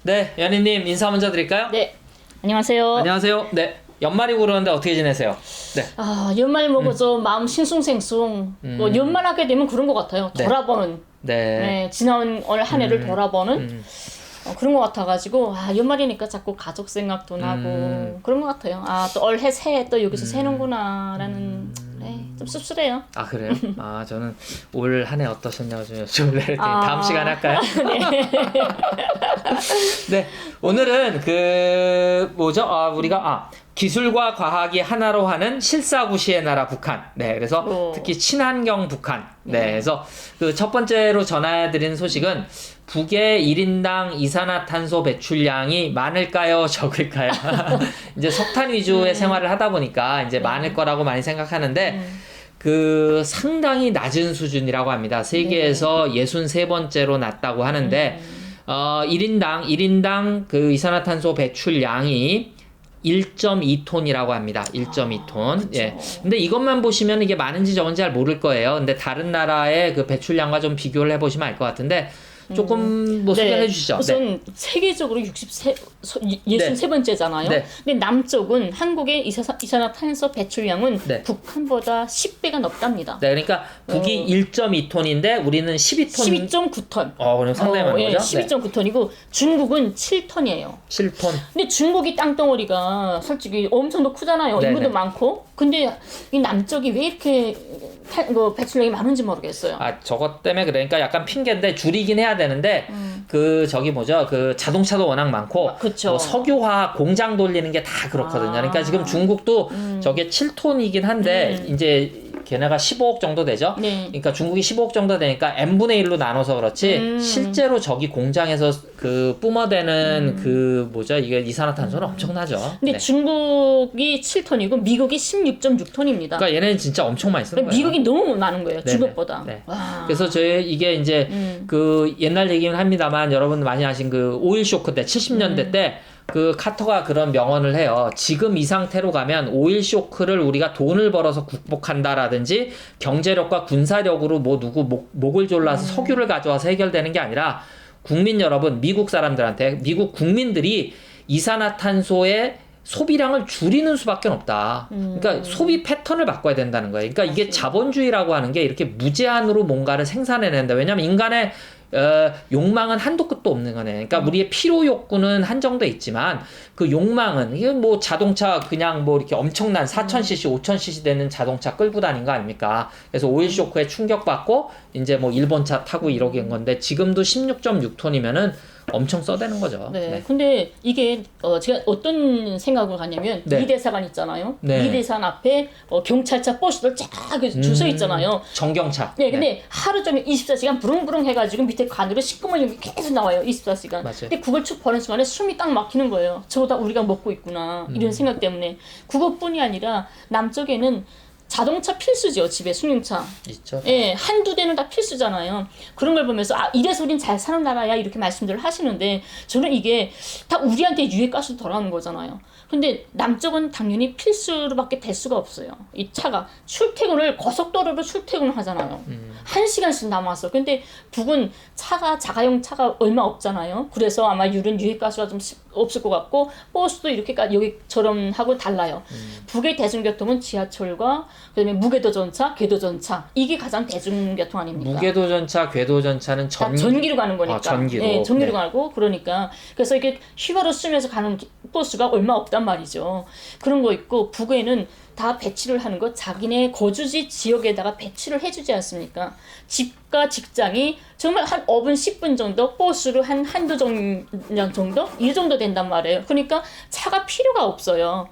네, 연희님 인사 먼저 드릴까요? 네, 안녕하세요. 안녕하세요. 네, 연말이고 그러는데 어떻게 지내세요? 네. 아, 연말 먹어서 마음 싱숭생숭. 뭐 연말하게 되면 그런 것 같아요. 네. 돌아보는. 네. 네, 지난 올 한 해를 돌아보는 그런 것 같아가지고 아 연말이니까 자꾸 가족 생각도 나고 그런 것 같아요. 아 또 올해 새해 또 여기서 새는구나라는 네, 좀 씁쓸해요. 아 그래요? 아 저는 올 한 해 어떠셨냐고 좀 여쭤볼래 아. 다음 시간에 할까요? 네. 네, 오늘은 그 뭐죠? 우리가 기술과 과학이 하나로 하는 실사구시의 나라 북한. 네, 그래서 특히 친환경 북한. 네, 그래서 그 첫 번째로 전해드린 소식은 북의 1인당 이산화탄소 배출량이 많을까요? 적을까요? 이제 석탄 위주의 생활을 하다 보니까 이제 많을 거라고 많이 생각하는데 그 상당히 낮은 수준이라고 합니다. 세계에서 63번째로 낮다고 하는데 1인당 그 이산화탄소 배출량이 1.2톤이라고 합니다. 1.2톤. 예. 근데 이것만 보시면 이게 많은지 적은지 잘 모를 거예요. 근데 다른 나라의 그 배출량과 좀 비교를 해보시면 알 것 같은데 조금 뭐 소개를 해주시죠. 우선 네. 세계적으로 63번째잖아요. 네. 근데 남쪽은 한국의 이산화탄소 배출량은 네. 북한보다 10배가 높답니다. 네, 그러니까 북이 1.2톤인데 우리는 12톤. 12.9톤. 그럼 상당히 많은 예, 거죠? 12.9톤이고 중국은 7톤이에요. 7톤. 근데 중국이 땅덩어리가 솔직히 엄청 더 크잖아요. 네네. 인구도 많고. 근데 이 남쪽이 왜 이렇게 배출량이 많은지 모르겠어요. 저것 때문에 그러니까 약간 핑계인데 줄이긴 해야 되는데 그 저기 뭐죠? 그 자동차도 워낙 많고 그쵸. 뭐 석유화학 공장 돌리는 게 다 그렇거든요. 그러니까 지금 중국도 저게 7톤이긴 한데 이제 걔네가 15억 정도 되죠? 네. 그러니까 중국이 15억 정도 되니까 n분의 1로 나눠서 그렇지 실제로 저기 공장에서 그 뿜어대는 그 뭐죠? 이게 이산화탄소는 엄청나죠. 근데 네. 중국이 7톤이고 미국이 16.6톤입니다. 그러니까 얘네는 진짜 엄청 많이 쓰는 거예요. 미국이 너무 많은 거예요. 네네. 중국보다. 네. 와. 그래서 이게 이제 그 옛날 얘기는 합니다만 여러분 많이 아신 그 오일 쇼크 때 70년대 때 그 카터가 그런 명언을 해요. 지금 이 상태로 가면 오일 쇼크를 우리가 돈을 벌어서 국복한다라든지 경제력과 군사력으로 뭐 누구 목을 졸라서 석유를 가져와서 해결되는 게 아니라 국민 여러분, 미국 사람들한테 미국 국민들이 이산화탄소의 소비량을 줄이는 수밖에 없다. 그러니까 소비 패턴을 바꿔야 된다는 거예요. 그러니까 이게 자본주의라고 하는 게 이렇게 무제한으로 뭔가를 생산해낸다. 왜냐하면 인간의 욕망은 한도 끝도 없는 거네. 그러니까 우리의 필요 욕구는 한정돼 있지만 그 욕망은 이게 뭐 자동차 그냥 뭐 이렇게 엄청난 4,000cc, 5,000cc 되는 자동차 끌고 다닌 거 아닙니까? 그래서 오일 쇼크에 충격받고 이제 뭐 일본 차 타고 이러게 한 건데 지금도 16.6톤이면은 엄청 써대는 거죠. 네. 네. 근데 이게 제가 어떤 생각을 가냐면 네. 이대사관 있잖아요. 네. 이대사관 앞에 경찰차 버스들 쫙 줄 서 있잖아요. 정경차. 네, 근데 하루 종일 24시간 부릉부릉 해가지고 밑에 관으로 시꺼먼 연기 계속 나와요. 24시간. 맞아요. 근데 그걸 쭉 보는 순간에 숨이 딱 막히는 거예요. 저거 다 우리가 먹고 있구나. 이런 생각 때문에. 그것뿐이 아니라 남쪽에는 자동차 필수죠. 집에 승용차. 있죠. 예, 한두 대는 다 필수잖아요. 그런 걸 보면서 이래서 우린 잘 사는 나라야 이렇게 말씀들을 하시는데 저는 이게 다 우리한테 유해가스로 돌아오는 거잖아요. 근데 남쪽은 당연히 필수로밖에 될 수가 없어요. 이 차가 출퇴근을 고속도로로 출퇴근을 하잖아요. 1시간씩 남았어. 근데 북은 자가용 차가 얼마 없잖아요. 그래서 아마 유해가스가 좀 없을 것 같고 버스도 이렇게 여기처럼 하고 달라요. 북의 대중교통은 지하철과 그다음에 무궤도전차, 궤도전차 이게 가장 대중교통 아닙니까? 무궤도전차, 궤도전차는 전기로 가는 거니까. 전기로. 네, 전기로 네. 가고 그러니까 그래서 이게 휘발유 쓰면서 가는 버스가 얼마 없단 말이죠. 그런 거 있고 북에는 다 배치를 하는 거 자기네 거주지 지역에다가 배치를 해주지 않습니까? 집과 직장이 정말 한 5분, 10분 정도 버스로 한두 정도? 이 정도 된단 말이에요. 그러니까 차가 필요가 없어요.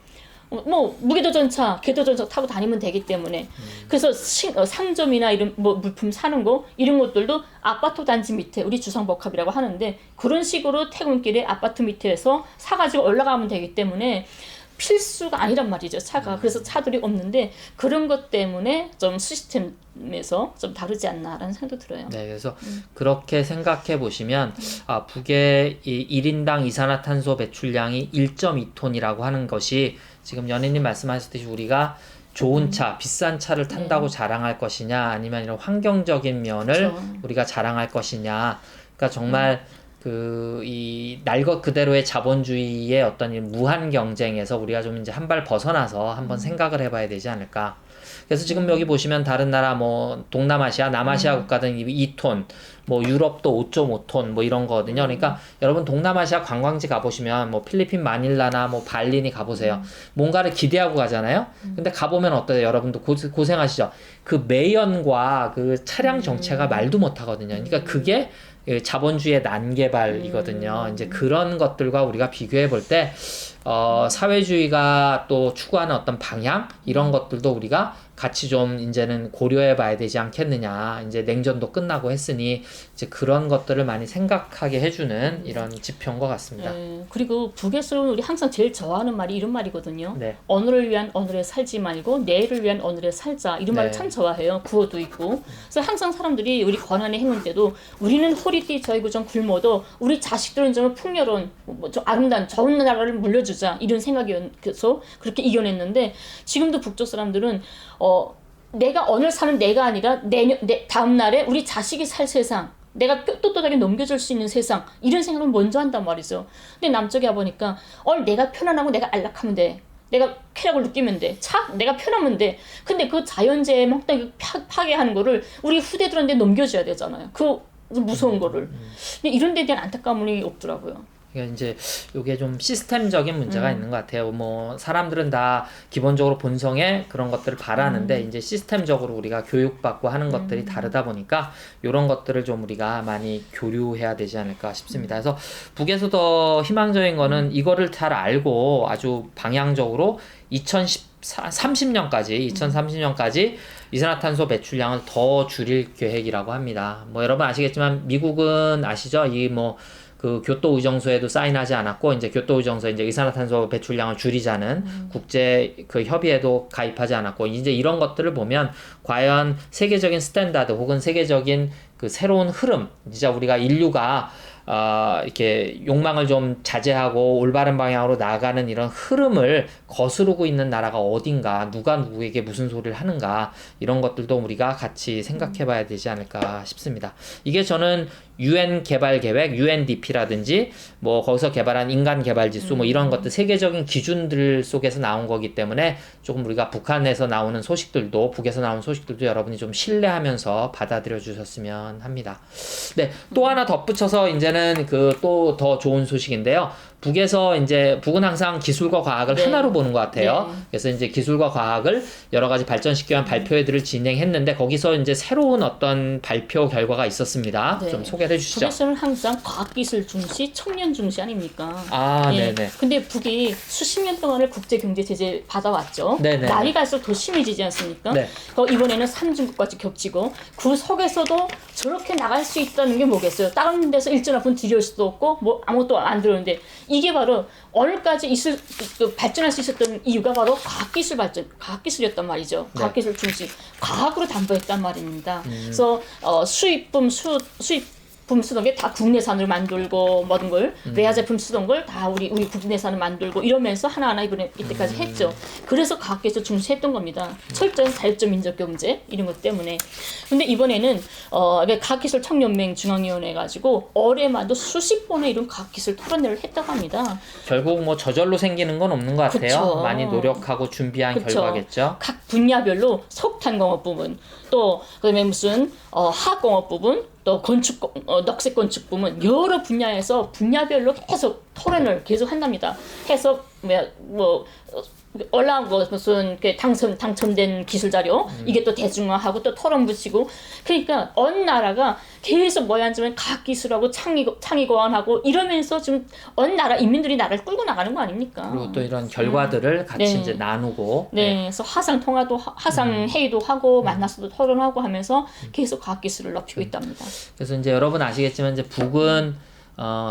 뭐 무궤도전차, 궤도전차 타고 다니면 되기 때문에 그래서 상점이나 이런 뭐 물품 사는 거 이런 것들도 아파트 단지 밑에 우리 주상복합이라고 하는데 그런 식으로 퇴근길에 아파트 밑에서 사가지고 올라가면 되기 때문에 필수가 아니란 말이죠, 차가. 그래서 차들이 없는데 그런 것 때문에 좀 시스템에서 좀 다르지 않나라는 생각도 들어요. 네, 그래서 그렇게 생각해 보시면 북의 이 1인당 이산화탄소 배출량이 1.2톤이라고 하는 것이 지금 연희님 말씀하셨듯이 우리가 좋은 차, 비싼 차를 탄다고 자랑할 것이냐, 아니면 이런 환경적인 면을 그렇죠. 우리가 자랑할 것이냐. 그러니까 정말 이 날 것 그대로의 자본주의의 어떤 이 무한 경쟁에서 우리가 좀 이제 한 발 벗어나서 한번 생각을 해봐야 되지 않을까. 그래서 지금 여기 보시면 다른 나라 뭐 동남아시아, 남아시아 국가들은 2톤, 뭐 유럽도 5.5톤 뭐 이런 거거든요. 그러니까 여러분 동남아시아 관광지 가보시면 뭐 필리핀 마닐라나 뭐 발리니 가보세요. 뭔가를 기대하고 가잖아요. 근데 가보면 어때요? 여러분도 고생하시죠. 그 매연과 그 차량 정체가 말도 못 하거든요. 그러니까 그게 자본주의의 난개발이거든요. 이제 그런 것들과 우리가 비교해 볼 때, 사회주의가 또 추구하는 어떤 방향, 이런 것들도 우리가 같이 좀 이제는 고려해 봐야 되지 않겠느냐. 이제 냉전도 끝나고 했으니, 이제 그런 것들을 많이 생각하게 해주는 이런 지표인 것 같습니다. 그리고 북에서는 우리 항상 제일 좋아하는 말이 이런 말이거든요. 네. 오늘을 위한 오늘에 살지 말고 내일을 위한 오늘에 살자. 이런 말을 참 좋아해요. 구호도 있고. 그래서 항상 사람들이 우리 권한의 행운 때도 우리는 허리띠 저이고 좀 굶어도 우리 자식들은 좀 풍요로운 좀 아름다운 좋은 나라를 물려주자. 이런 생각이어서 그렇게 이겨냈는데 지금도 북쪽 사람들은 내가 오늘 사는 내가 아니라 다음 날에 우리 자식이 살 세상, 내가 떳떳하게 넘겨줄 수 있는 세상, 이런 생각을 먼저 한단 말이죠. 근데 남쪽에 와보니까 오늘 내가 편안하고 내가 안락하면 돼. 내가 쾌락을 느끼면 돼. 내가 편하면 돼. 근데 그 자연재해 막 파괴하는 거를 우리 후대들한테 넘겨줘야 되잖아요. 그 무서운 거를. 근데 이런 데에 대한 안타까움이 없더라고요. 그러니까 이제 이게 좀 시스템적인 문제가 있는 것 같아요. 뭐 사람들은 다 기본적으로 본성에 그런 것들을 바라는데 이제 시스템적으로 우리가 교육받고 하는 것들이 다르다 보니까 이런 것들을 좀 우리가 많이 교류해야 되지 않을까 싶습니다. 그래서 북에서 더 희망적인 거는 이거를 잘 알고 아주 방향적으로 2030년까지 이산화탄소 배출량을 더 줄일 계획이라고 합니다. 뭐 여러분 아시겠지만 미국은 아시죠? 그 교토 의정서에도 사인하지 않았고 이제 교토 의정서 이제 이산화탄소 배출량을 줄이자는 국제 그 협의에도 가입하지 않았고 이제 이런 것들을 보면 과연 세계적인 스탠다드 혹은 세계적인 그 새로운 흐름, 진짜 우리가 인류가 이렇게 욕망을 좀 자제하고 올바른 방향으로 나아가는 이런 흐름을 거스르고 있는 나라가 어딘가, 누가 누구에게 무슨 소리를 하는가, 이런 것들도 우리가 같이 생각해 봐야 되지 않을까 싶습니다. 이게 저는 UN 개발 계획, UNDP라든지 뭐 거기서 개발한 인간 개발 지수 뭐 이런 것들 세계적인 기준들 속에서 나온 거기 때문에 조금 우리가 북한에서 나오는 소식들도, 북에서 나오는 소식들도 여러분이 좀 신뢰하면서 받아들여 주셨으면 합니다. 네, 또 하나 덧붙여서 이제는 그 또 더 좋은 소식인데요. 북은 항상 기술과 과학을 하나로 보는 것 같아요. 그래서 이제 기술과 과학을 여러 가지 발전시키기 위한 발표회들을 진행했는데 거기서 이제 새로운 어떤 발표 결과가 있었습니다. 좀 소개를 해주시죠. 북에서는 항상 과학기술 중시, 청년 중시 아닙니까? 네네. 근데 북이 수십 년 동안을 국제경제 제재 받아왔죠. 네네. 날이 갈수록 더 심해지지 않습니까? 네. 이번에는 선진국까지 겹치고 그 속에서도 저렇게 나갈 수 있다는 게 뭐겠어요? 다른 데서 일전 한 푼 들여올 수도 없고 뭐 아무것도 안 들었는데 이게 바로 오늘까지 발전할 수 있었던 이유가 바로 과학기술이었단 말이죠. 과학기술 중시, 과학으로 담보했단 말입니다. 그래서 수입품 쓰던 게 다 국내산으로 만들고 모든 걸 외화 제품 쓰던 걸 다 우리 국내산으로 만들고 이러면서 하나하나 이때까지 했죠. 그래서 과학기술 중시했던 겁니다. 철저한 자율적 민족 경제 이런 것 때문에. 근데 이번에는 과학기술 청년맹 중앙위원회 가지고 올해만도 수십 번의 이런 과학기술 토론회를 했다고 합니다. 결국 뭐 저절로 생기는 건 없는 것 같아요. 그쵸. 많이 노력하고 준비한 결과겠죠. 각 분야별로 석탄공업 부분, 또 그다음에 무슨 화학공업 부분, 또 녹색 건축 부문 여러 분야에서 분야별로 계속 토론을 계속 한답니다. 해서 올라온 거 무슨 당첨된 기술 자료 이게 또 대중화하고 또 토론 붙이고 그러니까 어느 나라가 계속 뭐야 하면 과학 기술하고 창의 고안하고 이러면서 지금 어느 나라 인민들이 나라를 끌고 나가는 거 아닙니까? 그리고 또 이런 결과들을 같이 이제 나누고 그래서 화상 통화도 화상 회의도 하고 만나서도 토론하고 하면서 계속 과학 기술을 높이고 있답니다. 그래서 이제 여러분 아시겠지만 이제 북은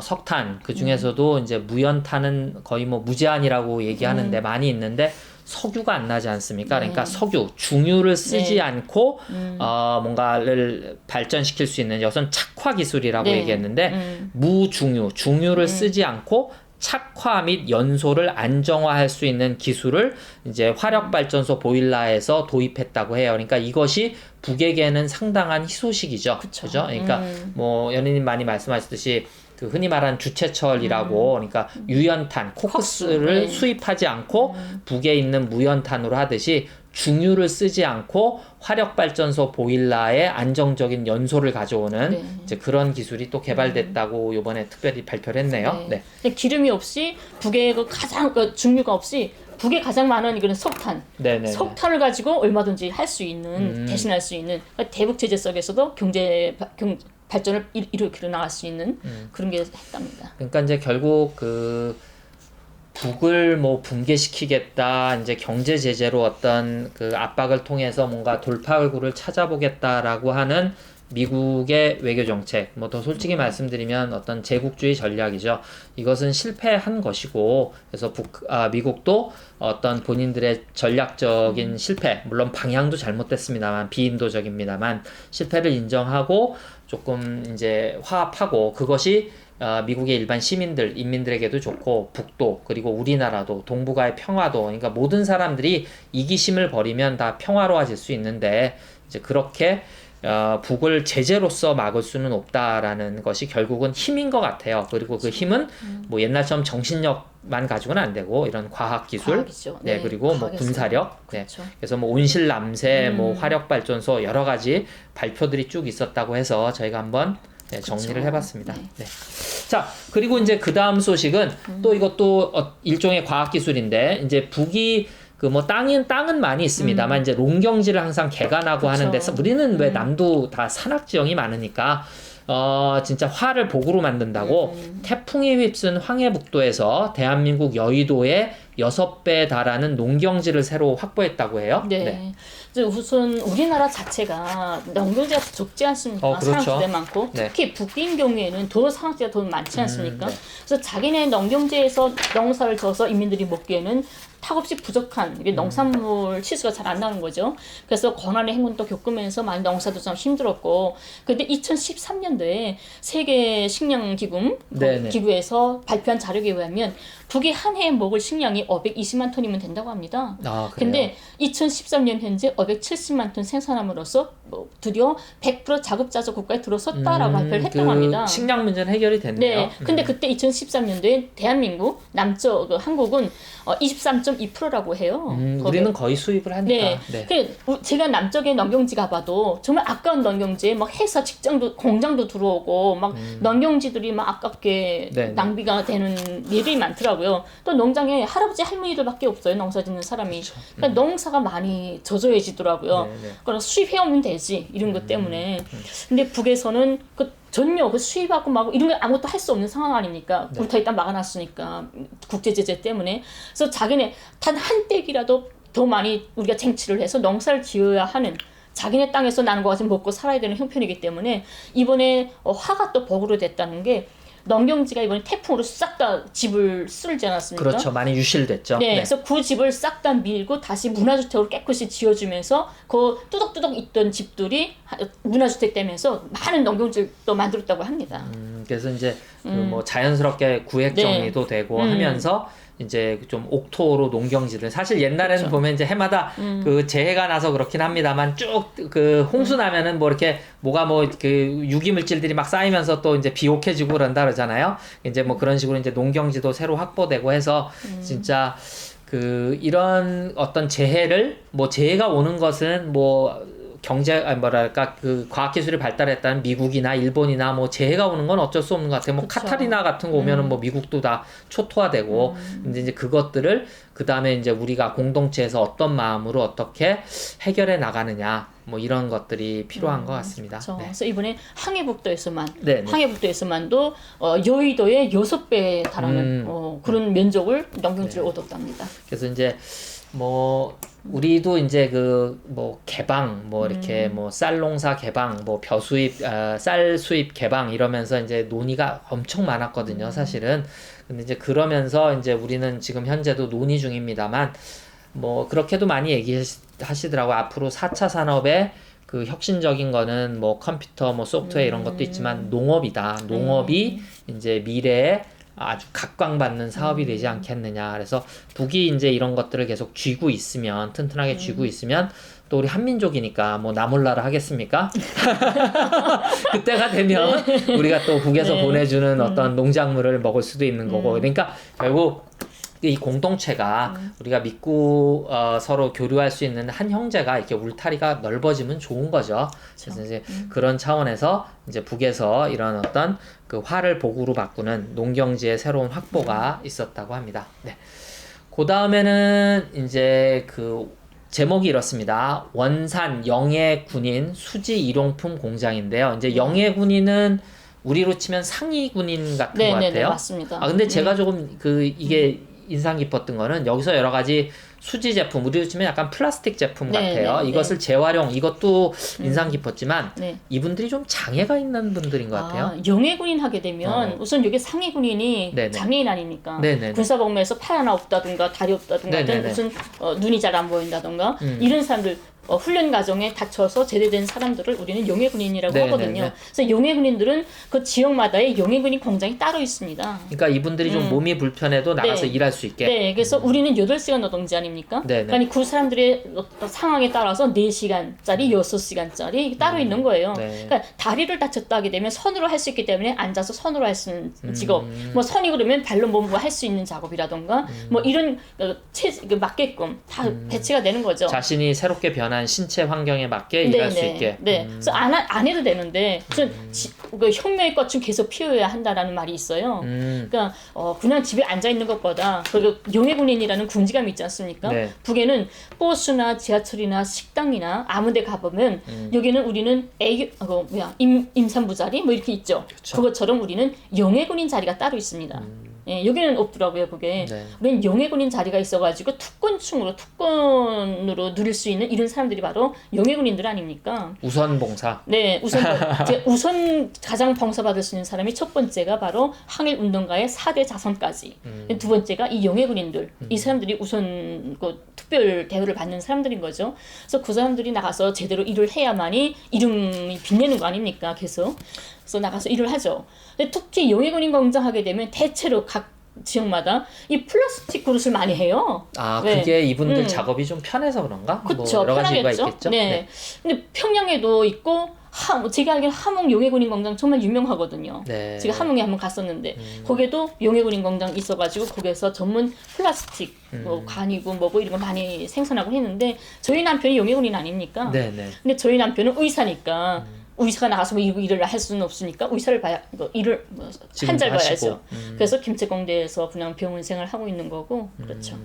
석탄 그 중에서도 이제 무연탄은 거의 뭐 무제한이라고 얘기하는데 많이 있는데 석유가 안 나지 않습니까? 그러니까 석유, 중유를 쓰지 않고 뭔가를 발전시킬 수 있는 여기서는 착화 기술이라고 얘기했는데 무중유, 중유를 쓰지 않고 착화 및 연소를 안정화할 수 있는 기술을 이제 화력발전소 보일러에서 도입했다고 해요. 그러니까 이것이 북에게는 상당한 희소식이죠. 그죠? 그러니까 뭐 연희님 많이 말씀하셨듯이 그 흔히 말하는 주체철이라고 그러니까 유연탄 코크스를 수입하지 않고 북에 있는 무연탄으로 하듯이 중유를 쓰지 않고 화력발전소 보일러의 안정적인 연소를 가져오는 이제 그런 기술이 또 개발됐다고 이번에 특별히 발표를 했네요. 네. 근데 기름이 없이 북에 그 가장 중유가 없이 북에 가장 많은 이거는 석탄. 네네. 석탄을 가지고 얼마든지 할 수 있는 대신할 수 있는 그러니까 대북 제재 속에서도 발전을 이렇게 나갈 수 있는 그런 게 했답니다. 그러니까 이제 결국 그 북을 뭐 붕괴시키겠다, 이제 경제 제재로 어떤 그 압박을 통해서 뭔가 돌파구를 찾아보겠다라고 하는 미국의 외교 정책, 뭐 더 솔직히 말씀드리면 어떤 제국주의 전략이죠. 이것은 실패한 것이고, 그래서 미국도 어떤 본인들의 전략적인 실패, 물론 방향도 잘못됐습니다만, 비인도적입니다만, 실패를 인정하고 조금 이제 화합하고, 그것이 미국의 일반 시민들, 인민들에게도 좋고 북도 그리고 우리나라도 동북아의 평화도 그러니까 모든 사람들이 이기심을 버리면 다 평화로워질 수 있는데 이제 그렇게 북을 제재로서 막을 수는 없다라는 것이 결국은 힘인 것 같아요. 그리고 그 힘은 뭐 옛날처럼 정신력만 가지고는 안 되고 이런 과학기술, 네, 그리고 뭐 군사력, 네. 그렇죠. 그래서 뭐 온실남새, 뭐 화력발전소 여러 가지 발표들이 쭉 있었다고 해서 저희가 한번 네, 정리를 해봤습니다. 네. 자, 그리고 이제 그 다음 소식은 또 이것도 일종의 과학기술인데, 이제 북이 그 뭐 땅은 많이 있습니다만, 이제 농경지를 항상 개간하고 하는 데서 우리는 왜 남도 다 산악지형이 많으니까, 진짜 화를 복으로 만든다고 태풍이 휩쓴 황해북도에서 대한민국 여의도의 6배에 달하는 농경지를 새로 확보했다고 해요. 네. 우선 우리나라 자체가 농경지가 적지 않습니까? 그렇죠. 산악지대 많고 특히 북인 경우에는 더 산악지가 더 많지 않습니까? 네. 그래서 자기네 농경지에서 농사를 져서 인민들이 먹기에는 턱없이 부족한 이게 농산물 치수가 잘 안 나오는 거죠. 그래서 고난의 행군도 겪으면서 많이 농사도 좀 힘들었고, 근데 2013년도에 세계 식량 기구에서 발표한 자료에 의하면 북이 한 해에 먹을 식량이 520만 톤이면 된다고 합니다. 근데 2013년 현재 570만 톤 생산함으로써 드디어 100% 자급자족 국가에 들어섰다라고 발표를 했다고 합니다. 식량 문제는 해결이 됐네요. 네. 근데 그때 2013년도에 대한민국 한국은 23.2%라고 해요. 우리는 거의 수입을 하니까. 네. 제가 남쪽에 농경지 가봐도 정말 아까운 농경지에 막 회사 공장도 들어오고 막 농경지들이 막 아깝게 낭비가 되는 일이 많더라고요. 또 농장에 할아버지 할머니들밖에 없어요. 농사 짓는 사람이. 그러니까 농사가 많이 저조해지더라고요. 그래서 수입해오면 되지 이런 것 때문에. 근데 북에서는 전혀 수입하고 막 이런 게 아무것도 할 수 없는 상황 아닙니까? 우리 다 일단 막아놨으니까 국제 제재 때문에. 그래서 자기네 단 한 떼기라도 더 많이 우리가 쟁취를 해서 농사를 지어야 하는 자기네 땅에서 나는 거 가지고 먹고 살아야 되는 형편이기 때문에 이번에 화가 또 복으로 됐다는 게 농경지가 이번에 태풍으로 싹 다 집을 쓸지 않았습니까? 그렇죠. 많이 유실됐죠. 네, 그래서 그 집을 싹 다 밀고 다시 문화주택으로 깨끗이 지어주면서 그 뚜덕뚜덕 있던 집들이 문화주택 되면서 많은 농경지도 만들었다고 합니다. 그래서 이제 그 뭐 자연스럽게 구획 정리도 되고 하면서 이제 좀 옥토로 농경지들 사실 옛날에는 보면 이제 해마다 그 재해가 나서 그렇긴 합니다만 쭉 그 홍수 나면은 뭐 이렇게 뭐가 뭐 그 유기물질들이 막 쌓이면서 또 이제 비옥해지고 그런다 그러잖아요. 이제 뭐 그런 식으로 이제 농경지도 새로 확보되고 해서 진짜 그 이런 어떤 재해가 오는 것은 뭐 그 과학기술이 발달했다는 미국이나 일본이나 뭐 재해가 오는 건 어쩔 수 없는 것 같아요. 뭐 카타리나 같은 거 오면은 뭐 미국도 다 초토화되고, 근데 이제 그것들을 그 다음에 이제 우리가 공동체에서 어떤 마음으로 어떻게 해결해 나가느냐, 뭐 이런 것들이 필요한 것 같습니다. 그렇죠. 그래서 이번에 항해북도에서만도 여의도의 6배에 달하는 그런 면적을 농경지를 얻었답니다. 그래서 이제 뭐 우리도 이제 그 뭐 개방 뭐 이렇게 뭐 쌀 농사 개방 뭐 벼 수입 쌀 수입 개방 이러면서 이제 논의가 엄청 많았거든요, 사실은. 근데 이제 그러면서 이제 우리는 지금 현재도 논의 중입니다만 뭐 그렇게도 많이 얘기하시더라고요. 앞으로 4차 산업의 그 혁신적인 거는 뭐 컴퓨터 뭐 소프트웨어 이런 것도 있지만 농업이다. 농업이 이제 미래의 아주 각광받는 사업이 되지 않겠느냐. 그래서 북이 이제 이런 것들을 계속 쥐고 있으면, 튼튼하게 쥐고 있으면 또 우리 한민족이니까 뭐 나 몰라라 하겠습니까? 그때가 되면 우리가 또 북에서 보내주는 어떤 농작물을 먹을 수도 있는 거고. 그러니까 결국 이 공동체가 우리가 믿고 서로 교류할 수 있는 한 형제가 이렇게 울타리가 넓어지면 좋은 거죠. 그래서 이제 그런 차원에서 이제 북에서 이런 어떤 그 화를 복으로 바꾸는 농경지의 새로운 확보가 있었다고 합니다. 네. 그 다음에는 이제 그 제목이 이렇습니다. 원산 영해군인 수지 일용품 공장인데요. 이제 영해군인은 우리로 치면 상위 군인 같은 것 같아요. 네, 맞습니다. 근데 제가 조금 이게 인상 깊었던 거는 여기서 여러 가지 수지 제품, 우리로 치면 약간 플라스틱 제품 같아요. 이것을 재활용, 이것도 인상 깊었지만 이분들이 좀 장애가 있는 분들인 것 같아요. 영해군인 하게 되면 우선 여기 상위군인이 장애인 아닙니까? 군사복무에서 팔 하나 없다든가 다리 없다든가 무슨 눈이 잘 안 보인다든가 이런 사람들 훈련 과정에 다쳐서 제대된 사람들을 우리는 영해군인이라고 하거든요. 그래서 영해군인들은 그 지역마다의 영해군인 공장이 따로 있습니다. 그러니까 이분들이 좀 몸이 불편해도 나가서 일할 수 있게. 네, 그래서 우리는 8시간 노동제 아닙니까? 그러니까 그 사람들의 상황에 따라서 4시간짜리, 6시간짜리 따로 있는 거예요. 그러니까 다리를 다쳤다 하게 되면 선으로 할 수 있기 때문에 앉아서 선으로 할 수 있는 직업, 뭐 선이 그러면 발로 몸으로 할 수 있는 작업이라던가 뭐 이런 맞게끔 다 배치가 되는 거죠. 자신이 새롭게 변한 신체 환경에 맞게 일할 수 있게. 그래서 안 해도 되는데 그 혁명의 꽃은 계속 피워야 한다라는 말이 있어요. 그러니까 그냥 집에 앉아 있는 것보다 그리고 영해군인이라는 군지감이 있지 않습니까? 북에는 버스나 지하철이나 식당이나 아무데 가보면 여기는 우리는 임산부 자리 뭐 이렇게 있죠. 그것처럼 우리는 영해군인 자리가 따로 있습니다. 여기는 없더라고요, 그게. 우리는 영해군인 자리가 있어가지고 특권으로 누릴 수 있는 이런 사람들이 바로 영해군인들 아닙니까? 우선 봉사. 네, 우선 가장 봉사받을 수 있는 사람이 첫 번째가 바로 항일운동가의 4대 자손까지. 두 번째가 이 영해군인들. 이 사람들이 우선 특별 대우를 받는 사람들인 거죠. 그래서 그 사람들이 나가서 제대로 일을 해야만이 이름이 빛내는 거 아닙니까, 계속. 그래서 나가서 일을 하죠. 근데 특히 영해군인 공장 하게 되면 대체로 각 지역마다 이 플라스틱 그릇을 많이 해요. 그게 이분들 작업이 좀 편해서 그런가? 그쵸, 뭐 여러 가지 이유가 편하겠죠. 있겠죠. 근데 평양에도 있고 제가 알기로는 함흥 영해군인 공장 정말 유명하거든요. 제가 함흥에 한번 갔었는데 거기에도 영해군인 공장 있어가지고 거기에서 전문 플라스틱 관이고 뭐고 이런 거 많이 생산하고 했는데 저희 남편이 영해군인 아닙니까? 근데 저희 남편은 의사니까 의사가 나가서 뭐 일을 할 수는 없으니까 의사를 봐야 일을 한잘 봐야죠. 그래서 김책공대에서 그냥 병원 생활을 하고 있는 거고 그렇죠.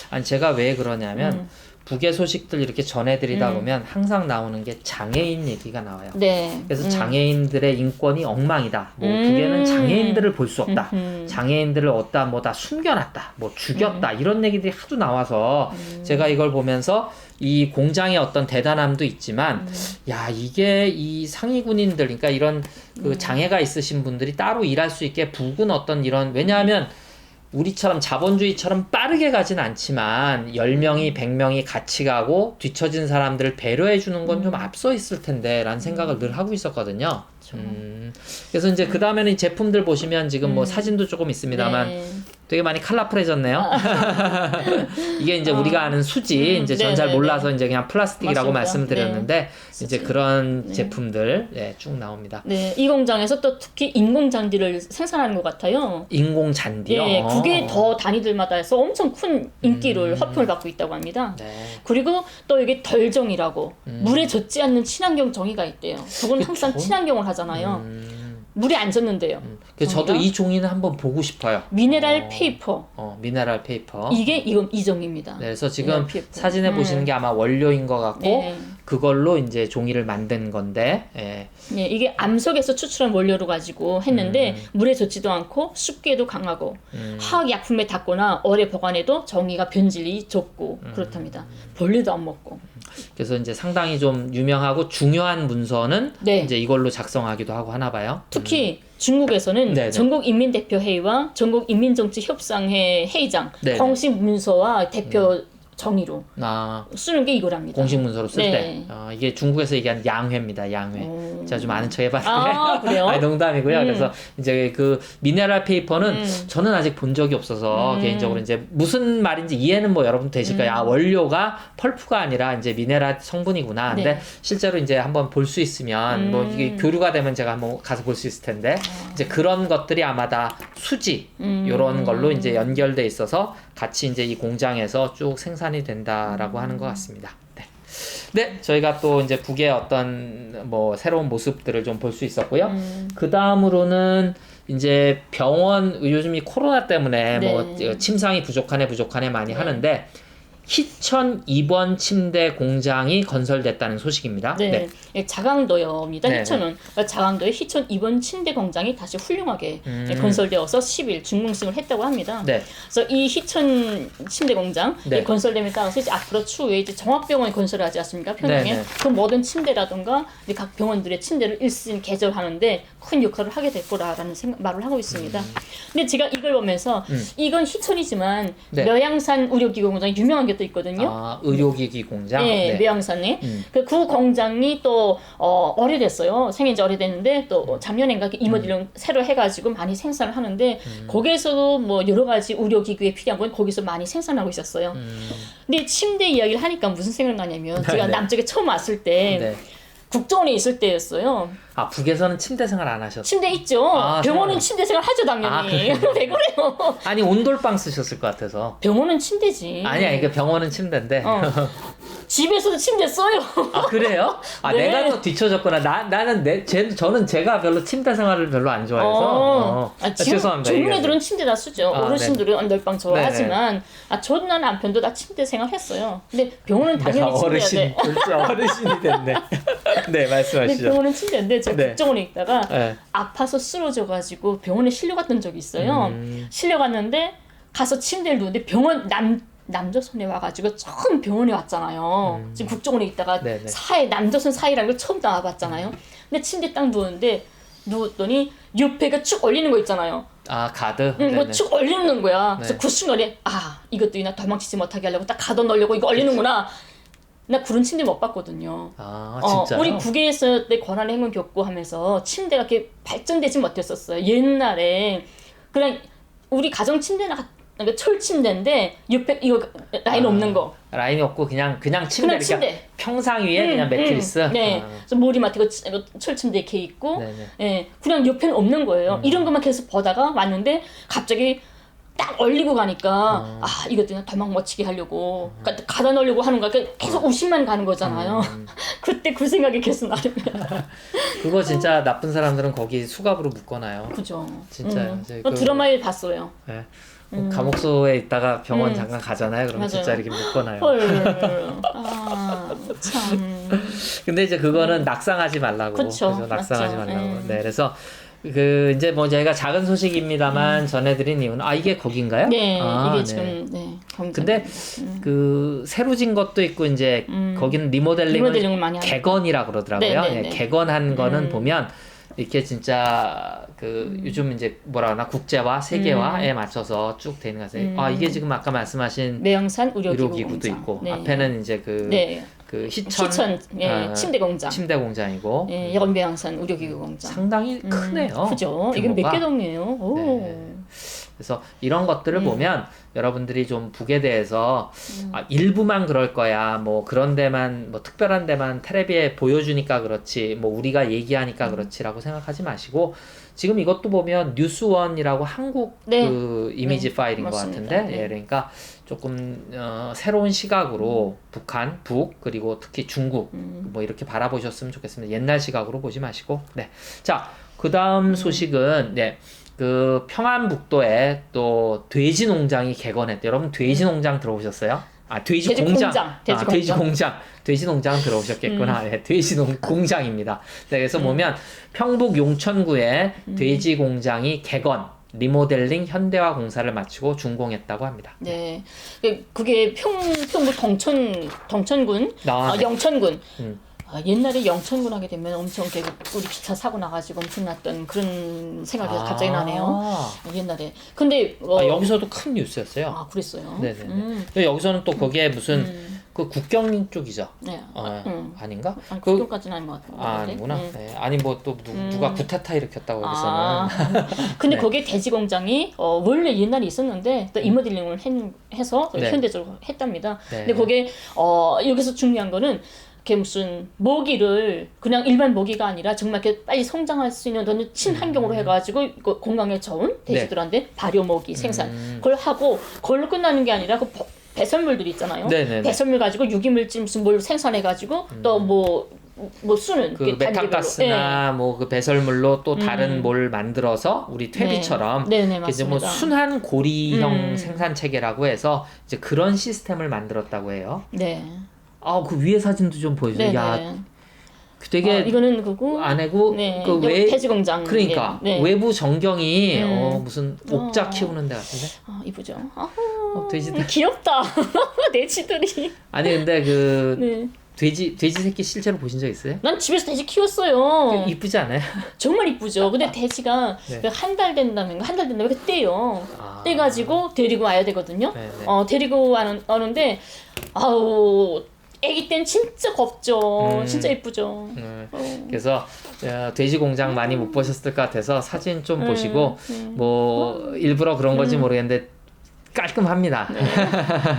아니 제가 왜 그러냐면 북의 소식들 이렇게 전해드리다 보면 항상 나오는 게 장애인 얘기가 나와요. 그래서 장애인들의 인권이 엉망이다. 뭐 북에는 장애인들을 볼 수 없다. 장애인들을 어디다 뭐다 숨겨놨다. 뭐 죽였다. 이런 얘기들이 하도 나와서 제가 이걸 보면서 이 공장의 어떤 대단함도 있지만 야 이게 이 상위 군인들 그러니까 이런 그 장애가 있으신 분들이 따로 일할 수 있게 북은 어떤 이런 왜냐하면 우리처럼 자본주의처럼 빠르게 가진 않지만 10명이 100명이 같이 가고 뒤처진 사람들을 배려해 주는 건 좀 앞서 있을 텐데 라는 생각을 늘 하고 있었거든요. 그래서 이제 그 다음에는 제품들 보시면 지금 뭐 사진도 조금 있습니다만 되게 많이 컬러풀해졌네요. 이게 이제 우리가 아는 수지, 이제 전 잘 몰라서 이제 그냥 플라스틱이라고 말씀드렸는데 이제 그런 제품들 쭉 나옵니다. 이 공장에서 또 특히 인공 잔디를 생산하는 것 같아요. 인공 잔디요? 그게 더 단위들마다 해서 엄청 큰 인기를 허풍을 받고 있다고 합니다. 그리고 또 여기 덜정이라고 물에 젖지 않는 친환경 정의가 있대요. 그건 항상 친환경을 하잖아요. 물이 안 젖는데요. 그래서 저도 이 종이는 한번 보고 싶어요. 미네랄 페이퍼. 미네랄 페이퍼. 이게 이 종입니다. 그래서 지금 사진에 보시는 게 아마 원료인 것 같고 그걸로 이제 종이를 만든 건데. 이게 암석에서 추출한 원료로 가지고 했는데 물에 젖지도 않고 습기에도 강하고 화학 약품에 닿거나 오래 보관해도 정의가 변질이 적고 그렇답니다. 벌레도 안 먹고. 그래서 이제 상당히 좀 유명하고 중요한 문서는 이제 이걸로 작성하기도 하고 하나 봐요. 특히 중국에서는 전국인민대표회의와 전국인민정치협상회 회의장 공식 문서와 대표 정의로 아, 쓰는 게 이거랍니다. 공식 문서로 쓸 네. 때. 이게 중국에서 얘기하는 양회입니다. 양회. 제가 좀 아는 척 해봤는데. 아, 그래요? 아니, 농담이고요. 그래서 이제 그 미네랄 페이퍼는 저는 아직 본 적이 없어서 개인적으로 이제 무슨 말인지 이해는 뭐 여러분 되실 거예요. 아, 원료가 펄프가 아니라 이제 미네랄 성분이구나. 근데 네. 실제로 이제 한번 볼 수 있으면 뭐 이게 교류가 되면 제가 한번 가서 볼 수 있을 텐데 이제 그런 것들이 아마 다 수지 요런 걸로 이제 연결돼 있어서 같이 이제 이 공장에서 쭉 생산이 된다라고 하는 것 같습니다. 네. 네, 저희가 또 이제 북의 어떤 뭐 새로운 모습들을 좀 볼 수 있었고요. 그 다음으로는 이제 병원 요즘 이 코로나 때문에 네. 뭐 침상이 부족하네 많이 하는데 희천 입원 침대 공장이 건설됐다는 소식입니다. 네, 예, 자강도여입니다. 네, 희천은 자강도의 희천 입원 침대 공장이 다시 훌륭하게 건설되어서 10일 준공승을 했다고 합니다. 네. 그래서 이 희천 침대 공장 네. 건설됨에 따라서 이제 앞으로 추후에 이제 종합병원이 건설하지 않습니까? 평양에 네, 네. 그 모든 침대라든가 이제 각 병원들의 침대를 일신 개설하는데 큰 역할을 하게 될 거라는 말을 하고 있습니다. 근데 제가 이걸 보면서 이건 희천이지만 네. 묘양산 의료기구 공장이 유명한 게 또 있거든요. 아, 의료기기 공장. 네, 묘양산에 그 공장이 또 오래됐어요. 생긴 지 오래됐는데 또 작년인가 이모듈 새로 해가지고 많이 생산을 하는데 거기에서도 뭐 여러 가지 의료기구에 필요한 건 거기서 많이 생산하고 있었어요. 근데 침대 이야기를 하니까 무슨 생각나냐면 제가 네. 남쪽에 처음 왔을 때 네. 국정원에 있을 때였어요. 아, 북에서는 침대 생활 안 하셨어요? 침대 있죠. 아, 병원은 생활. 침대 생활 하죠 당연히. 아, 왜 그래요? 아니, 온돌방 쓰셨을 것 같아서. 병원은 침대지. 아니야, 이게 병원은 침대인데. 집에서도 침대 써요. 아, 그래요? 아, 네. 내가 더 뒤쳐졌구나. 저는 제가 별로 침대 생활을 별로 안 좋아해서. 죄송합니다. 젊은 얘기하세요. 애들은 침대 다 쓰죠. 아, 어르신들은 언덜방 좋아하지만 네네. 저나 남편도 다 침대 생활 했어요. 근데 병원은 내가 당연히 침대야 돼. 어르신이 됐네. 네, 근데 말씀하시죠. 병원은 침대인데 제가 네. 국정원에 있다가 네. 아파서 쓰러져가지고 병원에 실려갔던 적이 있어요. 실려갔는데 가서 침대를 누웠는데 병원 남조선에 와가지고 처음 병원에 왔잖아요. 지금 국정원에 있다가 네네. 남조선 사이라는 걸 처음 나와봤잖아요. 근데 침대 딱 누웠더니 옆에가 쭉 올리는 거 있잖아요. 아, 가드? 뭐 쭉 올리는 거야. 그래서 네. 그 순간에 이것도 나 도망치지 못하게 하려고 딱 가둬놓으려고 이거 올리는구나. 나 그런 침대 못 봤거든요. 아, 진짜요? 우리 국외에서 내 권한의 행운 겪고 하면서 침대가 이렇게 발전되지 못했었어요. 옛날에 그냥 우리 가정 침대나 그러니까 철 침대인데 옆에 이거 라인 없는 거. 라인이 없고 그냥 침대. 그냥 그러니까 침대. 평상 위에 그냥 매트리스. 네. 그래서 머리맡에 이거 철 침대 이렇게 있고, 네네. 예, 그냥 옆에는 없는 거예요. 이런 것만 계속 보다가 왔는데 갑자기 딱 얼리고 가니까 이것도 나 도망 못 치게 하려고 그러니까 가다 놓으려고 하는 거야. 그러니까 계속 의심만 가는 거잖아요. 그때 그 생각이 계속 나는 거야. 그거 진짜 나쁜 사람들은 거기 수갑으로 묶어놔요. 그죠. 진짜요. 이제 드라마에 봤어요. 네. 감옥소에 있다가 병원 잠깐 가잖아요. 그러면 맞아요. 진짜 이렇게 묶어놔요. 헐. 참. 근데 이제 그거는 낙상하지 말라고. 그쵸, 그래서 낙상하지 맞죠. 말라고. 네, 그래서 이제 뭐 저희가 작은 소식입니다만 전해드린 이유는 이게 거긴가요? 네, 이게 네. 지금 근데 그 새로 진 것도 있고 이제 거기는 리모델링을 많이 하니까. 개건이라 그러더라고요. 네, 네, 예, 네. 개건한 거는 보면 이렇게 진짜 요즘 이제 뭐라 하나 국제화, 세계화에 맞춰서 쭉 되는 것 같아요. 이게 지금 아까 말씀하신 매형산 의료기구도 의료기구 있고 네. 앞에는 이제 그 희천 침대 공장. 침대 공장이고 예, 연매양산 의료기구 공장. 상당히 크네요. 그죠. 이게 몇 규모가. 개 동이에요. 오. 네. 그래서 이런 것들을 보면 여러분들이 좀 북에 대해서 일부만 그럴 거야. 뭐 그런 데만 뭐 특별한 데만 텔레비에 보여주니까 그렇지. 뭐 우리가 얘기하니까 그렇지라고 생각하지 마시고 지금 이것도 보면 뉴스원이라고 한국 네. 그 이미지 네. 파일인 맞습니다. 것 같은데 네. 예, 그러니까 조금 새로운 시각으로 북 그리고 특히 중국 뭐 이렇게 바라보셨으면 좋겠습니다. 옛날 시각으로 보지 마시고 네. 자, 그다음 소식은 네. 그 평안북도에 또 돼지 농장이 개건했대요. 여러분 돼지 농장 들어보셨어요? 돼지 공장. 돼지 농장 들어오셨겠구나. 네, 돼지 공장입니다. 네, 그래서 보면 평북 용천구에 돼지 공장이 개건, 리모델링 현대화 공사를 마치고 준공했다고 합니다. 네. 그게 평북 동천군, 네. 영천군. 옛날에 영천군 하게 되면 엄청 우리 기차 사고 나가지고 엄청났던 그런 생각이 갑자기 나네요. 옛날에. 근데 여기서도 큰 뉴스였어요. 그랬어요. 네네. 근데 여기서는 또 거기에 무슨 그 국경 쪽이죠. 네. 아닌가? 국경까지는 아닌 것 같은데. 아니구나. 네. 아니 뭐 또 누가 구테타 일으켰다고 거기서는. 근데 네. 거기에 돼지 공장이 원래 옛날에 있었는데 또 리모델링을 해서 네. 현대적으로 했답니다. 네. 근데 거기에 여기서 중요한 거는 그게 무슨 모기를 그냥 일반 모기가 아니라 정말 이렇게 빨리 성장할 수 있는 어떤 친환경으로 해가지고 이거 건강에 좋은 돼지들한테 발효 모기 생산 그걸 하고 그걸로 끝나는 게 아니라 그 배설물들이 있잖아요. 네네네. 배설물 가지고 유기물질 무슨 뭘 생산해가지고 또 뭐 쓰는 그 메탄가스나 뭐 그 배설물로 또 다른 뭘 만들어서 우리 퇴비처럼 네, 맞습니다. 이제 뭐 순환 고리형 생산 체계라고 해서 이제 그런 시스템을 만들었다고 해요. 네. 그 위에 사진도 좀 보여주세요. 네. 야, 되게 이거는 그거 안에고 네. 그 돼지 공장. 그러니까 네. 외부 전경이 무슨 옥자 키우는 데 같은데. 이쁘죠. 돼지들 귀엽다. 돼지들이. 아니 근데 그 네. 돼지 새끼 실제로 보신 적 있어요? 난 집에서 돼지 키웠어요. 이쁘지 않아요? 정말 이쁘죠. 근데 돼지가 네. 한 달 된다면 떼요. 떼가지고 데리고 와야 되거든요. 네네. 데리고 오는데 애기 땐 진짜 겁죠. 진짜 이쁘죠. 그래서 돼지 공장 많이 못 보셨을 것 같아서 사진 좀 보시고 뭐 일부러 그런 건지 모르겠는데 깔끔합니다.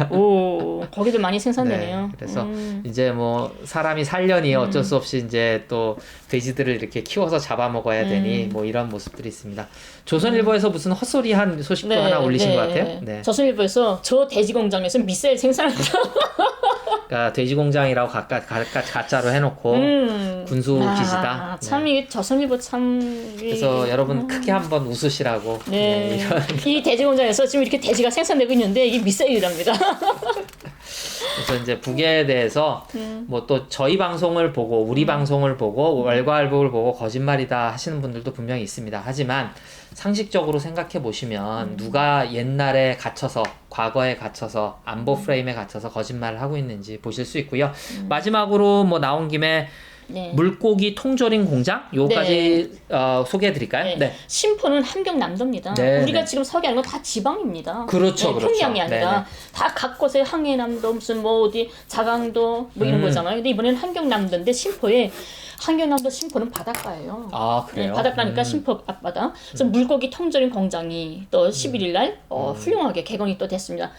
오, 거기도 많이 생산되네요. 네, 그래서 이제 뭐 사람이 살려니 어쩔 수 없이 이제 또 돼지들을 이렇게 키워서 잡아먹어야 되니 뭐 이런 모습들이 있습니다. 조선일보에서 무슨 헛소리한 소식도 하나 올리신 것 같아요. 네. 조선일보에서 저 돼지 공장에서 미사일 생산한다. 그러니까 돼지 공장이라고 가짜로 해놓고 군수 기지다. 참 이게 조선일보 참. 그래서 여러분 크게 한번 웃으시라고. 네. 이 돼지 공장에서 지금 이렇게 돼지가 생산되고 있는데 이게 미사일이랍니다. 그래서 이제 북에 대해서 뭐 또 저희 방송을 보고 우리 방송을 보고 월과월복을 보고 거짓말이다 하시는 분들도 분명히 있습니다. 하지만 상식적으로 생각해 보시면 누가 옛날에 갇혀서 과거에 갇혀서 안보 프레임에 갇혀서 거짓말을 하고 있는지 보실 수 있고요. 마지막으로 뭐 나온 김에 네. 물고기 통조림 공장 요까지 소개해 드릴까요? 네. 신포는 함경남도입니다. 네, 우리가 네. 지금 서기하는 건 다 지방입니다. 그렇죠, 그렇죠. 평양이 아니라 네, 네. 다 각 곳에 항해남도 무슨 뭐 어디 자강도 뭐 이런 거잖아요. 근데 이번에는 함경남도인데 신포에 함경남도 신포는 바닷가예요. 아, 그래요? 네, 바닷가니까 신포 앞바다. 그래서 물고기 통조림 공장이 또 11일 날 훌륭하게 개건이 또 됐습니다.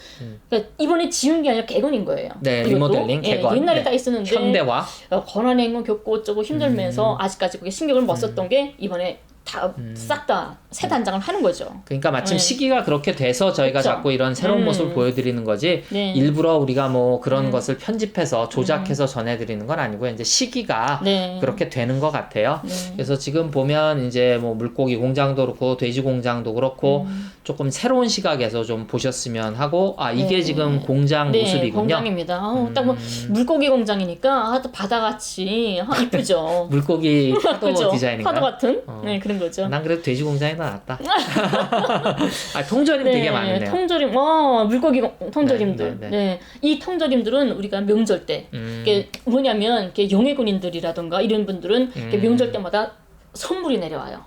그러니까 이번에 지은 게 아니라 개건인 거예요. 네, 이것도. 리모델링, 개건. 옛날에 네. 다 있었는데 현대화. 권한행군 겪고 어쩌고 힘들면서 아직까지 그게 신경을 못 썼던 게 이번에 다 싹 다 새 단장을 하는 거죠. 그러니까 마침 시기가 그렇게 돼서 저희가 그쵸? 자꾸 이런 새로운 모습을 보여드리는 거지 네. 일부러 우리가 뭐 그런 것을 편집해서 조작해서 전해드리는 건 아니고 이제 시기가 네. 그렇게 되는 것 같아요. 네. 그래서 지금 보면 이제 뭐 물고기 공장도 그렇고 돼지 공장도 그렇고 조금 새로운 시각에서 좀 보셨으면 하고 이게 네. 지금 공장 네, 모습이군요. 공장입니다. 딱 뭐 물고기 공장이니까 또 바다같이 이쁘죠. 물고기 파도 그죠? 디자인인가? 파도 같은 네, 그런 거죠. 난 그래도 돼지 공장이 더 낫다. 통조림 되게 많네요. 통조림, 물고기 통조림들. 네, 네, 네. 이 통조림들은 우리가 명절 때, 이게 뭐냐면, 이게 용해군인들이라던가 이런 분들은 이렇게 명절 때마다 선물이 내려와요.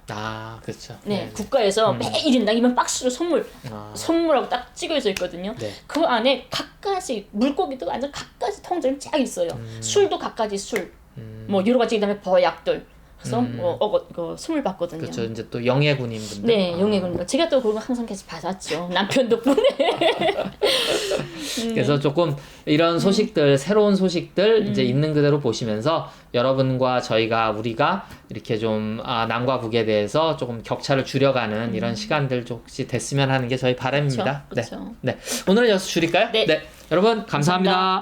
그렇죠. 네, 국가에서 매일 인당 이런 박스로 선물하고 딱 찍어져 있거든요. 네. 그 안에 각가지, 물고기도 완전 각가지 통조림 쫙 있어요. 술도 각가지 술, 뭐 여러 가지, 그 다음에 보약들. 그래서 선물 받거든요. 그렇죠. 이제 또 영예군인 분들. 네, 영예군들. 제가 또 그거 항상 계속 받았죠. 남편 덕분에. 그래서 조금 이런 소식들, 새로운 소식들 이제 있는 그대로 보시면서 여러분과 우리가 이렇게 좀 남과 북에 대해서 조금 격차를 줄여가는 이런 시간들 혹시 됐으면 하는 게 저희 바람입니다. 그렇죠. 네. 오늘은 여기서 줄일까요? 네. 여러분 감사합니다.